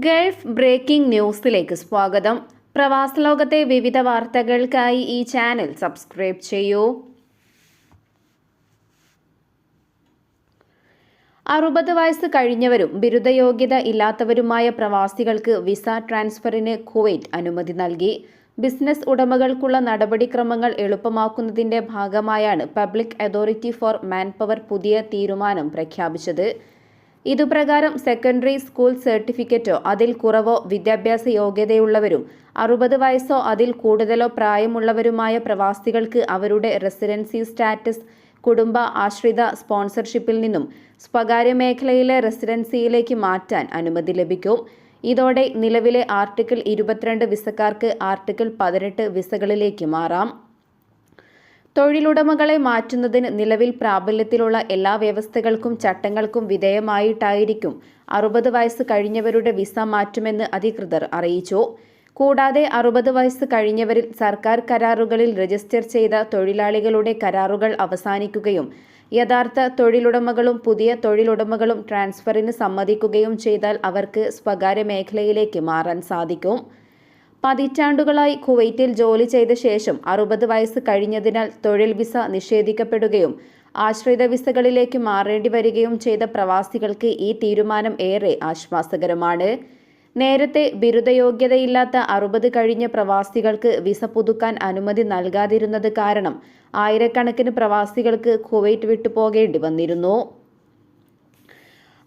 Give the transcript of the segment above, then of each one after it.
Gulf breaking ന്യൂസിലേക്ക് സ്വാഗതം. പ്രവാസ ലോകത്തെ വിവിധ വാർത്തകൾക്കായി ഈ ചാനൽ സബ്സ്ക്രൈബ് ചെയ്യൂ. 60 വയസ്സ് കഴിഞ്ഞവരും ബിരുദയോഗ്യത ഇല്ലാത്തവരുമായ പ്രവാസികൾക്ക് വിസ ട്രാൻസ്ഫറിന് കുവൈറ്റ് അനുമതി നൽകി. ബിസിനസ് ഉടമകൾക്കുള്ള നടപടിക്രമങ്ങൾ എളുപ്പമാക്കുന്നതിന്റെ ഭാഗമായാണ് പബ്ലിക് അതോറിറ്റി ഫോർ മാൻപവർ പുതിയ തീരുമാനം പ്രഖ്യാപിച്ചത്. ഇതുപ്രകാരം സെക്കൻഡറി സ്കൂൾ സർട്ടിഫിക്കറ്റോ അതിൽ കുറവോ വിദ്യാഭ്യാസ യോഗ്യതയുള്ളവരും 60 വയസ്സോ അതിൽ കൂടുതലോ പ്രായമുള്ളവരുമായ പ്രവാസികൾക്ക് അവരുടെ റെസിഡൻസി സ്റ്റാറ്റസ് കുടുംബ ആശ്രിത സ്പോൺസർഷിപ്പിൽ നിന്നും സ്വകാര്യ മേഖലയിലെ റെസിഡൻസിയിലേക്ക് മാറ്റാൻ അനുമതി ലഭിക്കും. ഇതോടെ നിലവിലെ ആർട്ടിക്കിൾ 22 വിസക്കാർക്ക് ആർട്ടിക്കിൾ 18 വിസകളിലേക്ക് മാറാം. തൊഴിലുടമകളെ മാറ്റുന്നതിന് നിലവിൽ പ്രാബല്യത്തിലുള്ള എല്ലാ വ്യവസ്ഥകൾക്കും ചട്ടങ്ങൾക്കും വിധേയമായിട്ടായിരിക്കും 60 വയസ്സ് കഴിഞ്ഞവരുടെ വിസ മാറ്റുമെന്ന് അധികൃതർ അറിയിച്ചു. കൂടാതെ 60 വയസ്സ് കഴിഞ്ഞവരിൽ സർക്കാർ കരാറുകളിൽ രജിസ്റ്റർ ചെയ്ത തൊഴിലാളികളുടെ കരാറുകൾ അവസാനിക്കുകയും യഥാർത്ഥ തൊഴിലുടമകളും പുതിയ തൊഴിലുടമകളും ട്രാൻസ്ഫറിന് സമ്മതിക്കുകയും ചെയ്താൽ അവർക്ക് സ്വകാര്യ മേഖലയിലേക്ക് മാറാൻ സാധിക്കും. പതിറ്റാണ്ടുകളായി കുവൈറ്റിൽ ജോലി ചെയ്ത ശേഷം 60 വയസ്സ് കഴിഞ്ഞതിനാൽ തൊഴിൽ വിസ നിഷേധിക്കപ്പെടുകയും ആശ്രിത വിസകളിലേക്ക് മാറേണ്ടി വരികയും ചെയ്ത പ്രവാസികൾക്ക് ഈ തീരുമാനം ഏറെ ആശ്വാസകരമാണ്. നേരത്തെ ബിരുദയോഗ്യതയില്ലാത്ത 60 കഴിഞ്ഞ പ്രവാസികൾക്ക് വിസ പുതുക്കാൻ അനുമതി നൽകാതിരുന്നത് കാരണം ആയിരക്കണക്കിന് പ്രവാസികൾക്ക് കുവൈറ്റ് വിട്ടുപോകേണ്ടി വന്നിരുന്നു.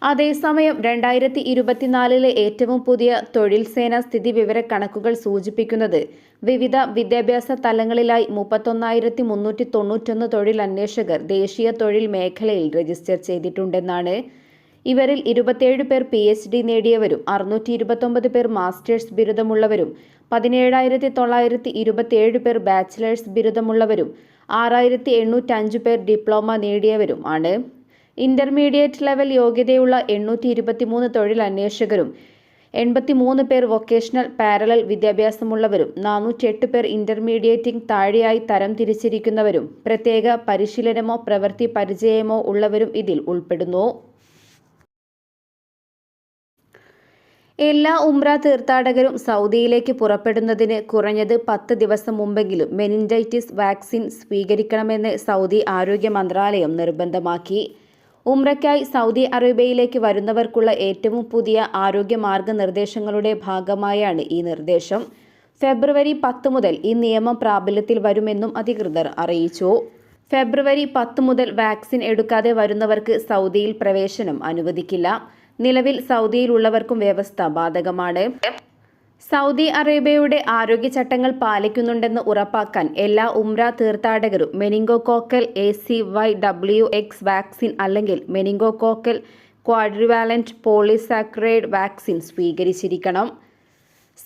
അതേസമയം 2024 ഏറ്റവും പുതിയ തൊഴിൽ സേന സ്ഥിതിവിവര കണക്കുകൾ സൂചിപ്പിക്കുന്നത് വിവിധ വിദ്യാഭ്യാസ തലങ്ങളിലായി 31,391 തൊഴിൽ അന്വേഷകർ ദേശീയ തൊഴിൽ മേഖലയിൽ രജിസ്റ്റർ ചെയ്തിട്ടുണ്ടെന്നാണ്. ഇവരിൽ 27 പേർ PhD നേടിയവരും 629 പേർ മാസ്റ്റേഴ്സ് ബിരുദമുള്ളവരും 17,927 പേർ ബാച്ചിലേഴ്സ് ബിരുദമുള്ളവരും 6,805 പേർ ഡിപ്ലോമ നേടിയവരും ആണ്. ഇന്റർമീഡിയറ്റ് ലെവൽ യോഗ്യതയുള്ള 823 തൊഴിൽ അന്വേഷകരും 83 പേർ വൊക്കേഷണൽ പാരലൽ വിദ്യാഭ്യാസമുള്ളവരും 408 പേർ ഇന്റർമീഡിയറ്റിന് താഴെയായി തരം തിരിച്ചിരിക്കുന്നവരും പ്രത്യേക പരിശീലനമോ പ്രവൃത്തി പരിചയമോ ഉള്ളവരും ഇതിൽ ഉൾപ്പെടുന്നു. എല്ലാ ഉംറ തീർത്ഥാടകരും സൗദിയിലേക്ക് പുറപ്പെടുന്നതിന് കുറഞ്ഞത് 10 ദിവസം മുമ്പെങ്കിലും മെനിഞ്ചൈറ്റിസ് വാക്സിൻ സ്വീകരിക്കണമെന്ന് സൗദി ആരോഗ്യ മന്ത്രാലയം നിർബന്ധമാക്കി. ഉംറയ്ക്കായി സൗദി അറേബ്യയിലേക്ക് വരുന്നവർക്കുള്ള ഏറ്റവും പുതിയ ആരോഗ്യ മാർഗനിർദ്ദേശങ്ങളുടെ ഭാഗമായാണ് ഈ നിർദ്ദേശം. ഫെബ്രുവരി 10 മുതൽ ഈ നിയമം പ്രാബല്യത്തിൽ വരുമെന്നും അധികൃതർ അറിയിച്ചു. ഫെബ്രുവരി 10 മുതൽ വാക്സിൻ എടുക്കാതെ വരുന്നവർക്ക് സൗദിയിൽ പ്രവേശനം അനുവദിക്കില്ല. നിലവിൽ സൗദിയിലുള്ളവർക്കും വ്യവസ്ഥ ബാധകമാണ്. സൗദി അറേബ്യയുടെ ആരോഗ്യ ചട്ടങ്ങൾ പാലിക്കുന്നുണ്ടെന്ന് ഉറപ്പാക്കാൻ എല്ലാ ഉംറ തീർത്ഥാടകരും മെനിങ്കോകോക്കൽ ACYWX വാക്സിൻ അല്ലെങ്കിൽ മെനിങ്കോകോക്കൽ ക്വാഡ്രിവാലന്റ് പോളിസാക്കറൈഡ് വാക്സിൻ സ്വീകരിച്ചിരിക്കണം.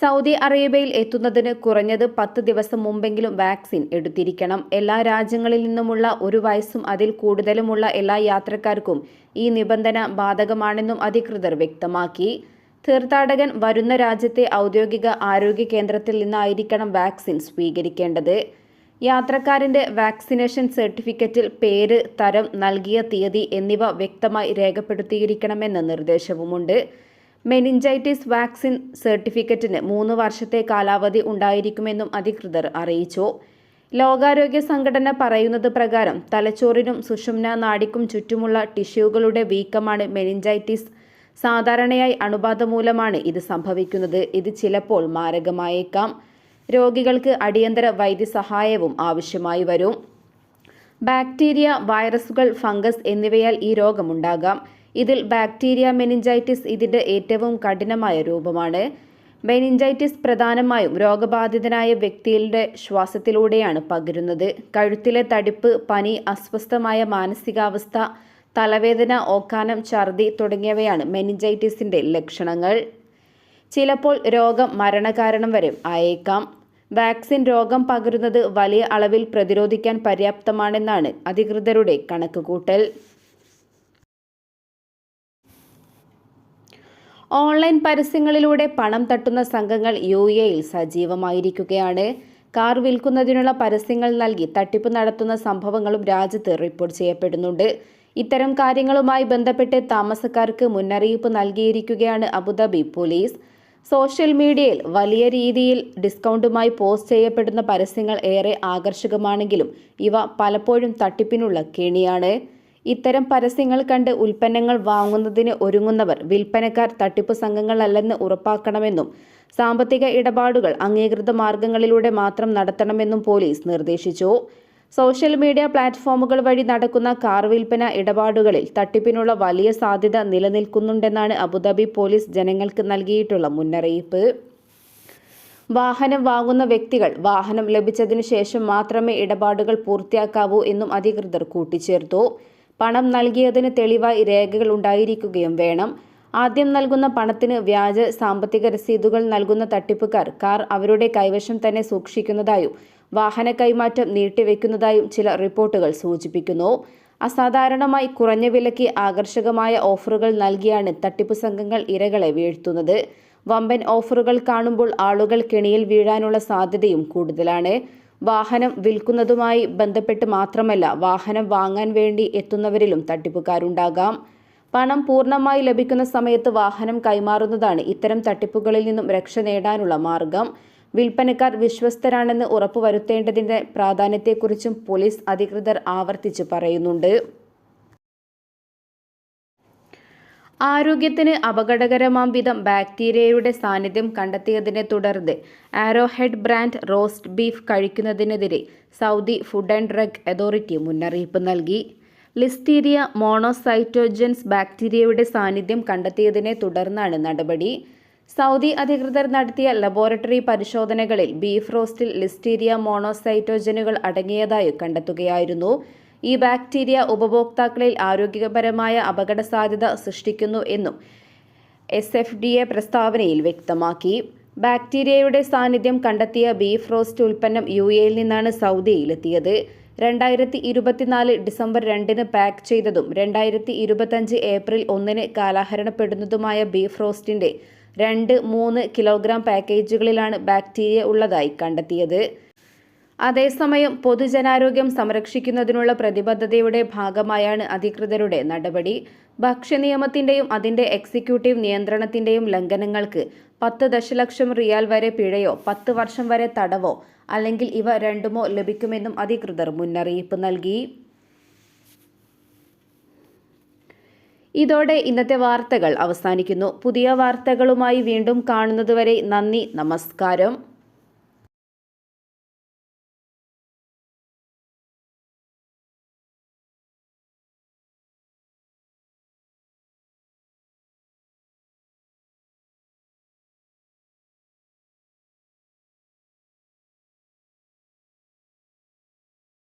സൗദി അറേബ്യയിൽ എത്തുന്നതിന് കുറഞ്ഞത് 10 ദിവസം മുമ്പെങ്കിലും വാക്സിൻ എടുത്തിരിക്കണം. എല്ലാ രാജ്യങ്ങളിൽ നിന്നുമുള്ള 1 വയസ്സും അതിൽ കൂടുതലുമുള്ള എല്ലാ യാത്രക്കാർക്കും ഈ നിബന്ധന ബാധകമാണെന്നും അധികൃതർ വ്യക്തമാക്കി. തീർത്ഥാടകൻ വരുന്ന രാജ്യത്തെ ഔദ്യോഗിക ആരോഗ്യ കേന്ദ്രത്തിൽ നിന്നായിരിക്കണം വാക്സിൻ സ്വീകരിക്കേണ്ടത്. യാത്രക്കാരൻ്റെ വാക്സിനേഷൻ സർട്ടിഫിക്കറ്റിൽ പേര്, തരം, നൽകിയ തീയതി എന്നിവ വ്യക്തമായി രേഖപ്പെടുത്തിയിരിക്കണമെന്ന നിർദ്ദേശവുമുണ്ട്. മെനിഞ്ചൈറ്റിസ് വാക്സിൻ സർട്ടിഫിക്കറ്റിന് 3 വർഷത്തെ കാലാവധി ഉണ്ടായിരിക്കുമെന്നും അധികൃതർ അറിയിച്ചു. ലോകാരോഗ്യ സംഘടന പറയുന്നത് പ്രകാരം തലച്ചോറിനും സുഷുമ്നാ നാഡിക്കും ചുറ്റുമുള്ള ടിഷ്യൂകളുടെ വീക്കമാണ് മെനിഞ്ചൈറ്റിസ്. സാധാരണയായി അണുബാധ മൂലമാണ് ഇത് സംഭവിക്കുന്നത്. ഇത് ചിലപ്പോൾ മാരകമായേക്കാം. രോഗികൾക്ക് അടിയന്തര വൈദ്യസഹായവും ആവശ്യമായി വരും. ബാക്ടീരിയ, വൈറസുകൾ, ഫംഗസ് എന്നിവയാൽ ഈ രോഗമുണ്ടാകാം. ഇതിൽ ബാക്ടീരിയ മെനിഞ്ചൈറ്റിസ് ഇതിൻ്റെ ഏറ്റവും കഠിനമായ രൂപമാണ്. മെനിഞ്ചൈറ്റിസ് പ്രധാനമായും രോഗബാധിതനായ വ്യക്തിയുടെ ശ്വാസത്തിലൂടെയാണ് പകരുന്നത്. കഴുത്തിലെ തടിപ്പ്, പനി, അസ്വസ്ഥമായ മാനസികാവസ്ഥ, തലവേദന, ഓക്കാനം, ഛർദി തുടങ്ങിയവയാണ് മെനിഞ്ചൈറ്റിസിൻ്റെ ലക്ഷണങ്ങൾ. ചിലപ്പോൾ രോഗം മരണകാരണം വരെ ആയേക്കാം. വാക്സിൻ രോഗം പകരുന്നത് വലിയ അളവിൽ പ്രതിരോധിക്കാൻ പര്യാപ്തമാണെന്നാണ് അധികൃതരുടെ കണക്കുകൂട്ടൽ. ഓൺലൈൻ പരസ്യങ്ങളിലൂടെ പണം തട്ടുന്ന സംഘങ്ങൾ UAEയിൽ സജീവമായിരിക്കുകയാണ്. കാർ വിൽക്കുന്നതിനുള്ള പരസ്യങ്ങൾ നൽകി തട്ടിപ്പ് നടത്തുന്ന സംഭവങ്ങളും രാജ്യത്ത് റിപ്പോർട്ട് ചെയ്യപ്പെടുന്നുണ്ട്. ഇത്തരം കാര്യങ്ങളുമായി ബന്ധപ്പെട്ട് താമസക്കാർക്ക് മുന്നറിയിപ്പ് നൽകിയിരിക്കുകയാണ് അബുദാബി പോലീസ്. സോഷ്യൽ മീഡിയയിൽ വലിയ രീതിയിൽ ഡിസ്കൗണ്ടുമായി പോസ്റ്റ് ചെയ്യപ്പെടുന്ന പരസ്യങ്ങൾ ഏറെ ആകർഷകമാണെങ്കിലും ഇവ പലപ്പോഴും തട്ടിപ്പിനുള്ള കെണിയാണ്. ഇത്തരം പരസ്യങ്ങൾ കണ്ട് ഉൽപ്പന്നങ്ങൾ വാങ്ങുന്നതിന് ഒരുങ്ങുന്നവർ വിൽപ്പനക്കാർ തട്ടിപ്പ് സംഘങ്ങളല്ലെന്ന് ഉറപ്പാക്കണമെന്നും സാമ്പത്തിക ഇടപാടുകൾ അംഗീകൃത മാർഗങ്ങളിലൂടെ മാത്രം നടത്തണമെന്നും പോലീസ് നിർദ്ദേശിച്ചു. സോഷ്യൽ മീഡിയ പ്ലാറ്റ്ഫോമുകൾ വഴി നടക്കുന്ന കാർ വിൽപ്പന ഇടപാടുകളിൽ തട്ടിപ്പിനുള്ള വലിയ സാധ്യത നിലനിൽക്കുന്നുണ്ടെന്നാണ് അബുദാബി പോലീസ് ജനങ്ങൾക്ക് നൽകിയിട്ടുള്ള മുന്നറിയിപ്പ്. വാഹനം വാങ്ങുന്ന വ്യക്തികൾ വാഹനം ലഭിച്ചതിനു ശേഷം മാത്രമേ ഇടപാടുകൾ പൂർത്തിയാക്കാവൂ എന്നും അധികൃതർ കൂട്ടിച്ചേർത്തു. പണം നൽകിയതിന് തെളിവായി രേഖകൾ ഉണ്ടായിരിക്കുകയും വേണം. ആദ്യം നൽകുന്ന പണത്തിന് വ്യാജ സാമ്പത്തിക രസീതുകൾ നൽകുന്ന തട്ടിപ്പുകാർ കാർ അവരുടെ കൈവശം തന്നെ സൂക്ഷിക്കുന്നതായും വാഹന കൈമാറ്റം നീട്ടിവെക്കുന്നതായും ചില റിപ്പോർട്ടുകൾ സൂചിപ്പിക്കുന്നു. അസാധാരണമായി കുറഞ്ഞ വിലയ്ക്ക് ആകർഷകമായ ഓഫറുകൾ നൽകിയാണ് തട്ടിപ്പു സംഘങ്ങൾ ഇരകളെ വീഴ്ത്തുന്നത്. വമ്പൻ ഓഫറുകൾ കാണുമ്പോൾ ആളുകൾ കെണിയിൽ വീഴാനുള്ള സാധ്യതയും കൂടുതലാണ്. വാഹനം വിൽക്കുന്നതുമായി ബന്ധപ്പെട്ട് മാത്രമല്ല, വാഹനം വാങ്ങാൻ വേണ്ടി എത്തുന്നവരിലും തട്ടിപ്പുകാരുണ്ടാകാം. പണം പൂർണ്ണമായി ലഭിക്കുന്ന സമയത്ത് വാഹനം കൈമാറുന്നതാണ് ഇത്തരം തട്ടിപ്പുകളിൽ നിന്നും രക്ഷ നേടാനുള്ള മാർഗം. വിൽപ്പനക്കാർ വിശ്വസ്തരാണെന്ന് ഉറപ്പുവരുത്തേണ്ടതിന്റെ പ്രാധാന്യത്തെക്കുറിച്ചും പോലീസ് അധികൃതർ ആവർത്തിച്ച് പറയുന്നുണ്ട്. ആരോഗ്യത്തിന് അപകടകരമാം വിധം ബാക്ടീരിയയുടെ സാന്നിധ്യം കണ്ടെത്തിയതിനെ തുടർന്ന് ആരോഹെഡ് ബ്രാൻഡ് റോസ്റ്റ് ബീഫ് കഴിക്കുന്നതിനെതിരെ Saudi food and drug authority മുന്നറിയിപ്പ് നൽകി. ലിസ്റ്റീരിയ മോണോസൈറ്റോജൻസ് ബാക്ടീരിയയുടെ സാന്നിധ്യം കണ്ടെത്തിയതിനെ തുടർന്നാണ് നടപടി. സൗദി അധികൃതർ നടത്തിയ ലബോറട്ടറി പരിശോധനകളിൽ ബീഫ് റോസ്റ്റിൽ ലിസ്റ്റീരിയ മോണോസൈറ്റോജനുകൾ അടങ്ങിയതായി കണ്ടെത്തുകയായിരുന്നു. ഈ ബാക്ടീരിയ ഉപഭോക്താക്കളിൽ ആരോഗ്യപരമായ അപകട സാധ്യത സൃഷ്ടിക്കുന്നു എന്നും SFDA പ്രസ്താവനയിൽ വ്യക്തമാക്കി. ബാക്ടീരിയയുടെ സാന്നിധ്യം കണ്ടെത്തിയ ബീഫ് റോസ്റ്റ് ഉൽപ്പന്നം UAE-യിൽ നിന്നാണ് സൗദിയിലെത്തിയത്. 2024 ഡിസംബർ 2-ന് പാക്ക് ചെയ്തതും 2025 ഏപ്രിൽ 1-ന് കാലഹരണപ്പെടുന്നതുമായ ബീഫ് റോസ്റ്റിന്റെ 2-3 കിലോഗ്രാം പാക്കേജുകളിലാണ് ബാക്ടീരിയ ഉള്ളതായി കണ്ടെത്തിയത്. അതേസമയം പൊതുജനാരോഗ്യം സംരക്ഷിക്കുന്നതിനുള്ള പ്രതിബദ്ധതയുടെ ഭാഗമായാണ് അധികൃതരുടെ നടപടി. ഭക്ഷ്യനിയമത്തിന്റെയും അതിന്റെ എക്സിക്യൂട്ടീവ് നിയന്ത്രണത്തിന്റെയും ലംഘനങ്ങൾക്ക് 10 ദശലക്ഷം റിയാൽ വരെ പിഴയോ 10 വർഷം വരെ തടവോ അല്ലെങ്കിൽ ഇവ രണ്ടുമോ ലഭിക്കുമെന്നും അധികൃതർ മുന്നറിയിപ്പ് നൽകി. ഇതോടെ ഇന്നത്തെ വാർത്തകൾ അവസാനിക്കുന്നു. പുതിയ വാർത്തകളുമായി വീണ്ടും കാണുന്നതുവരെ നന്ദി, നമസ്കാരം.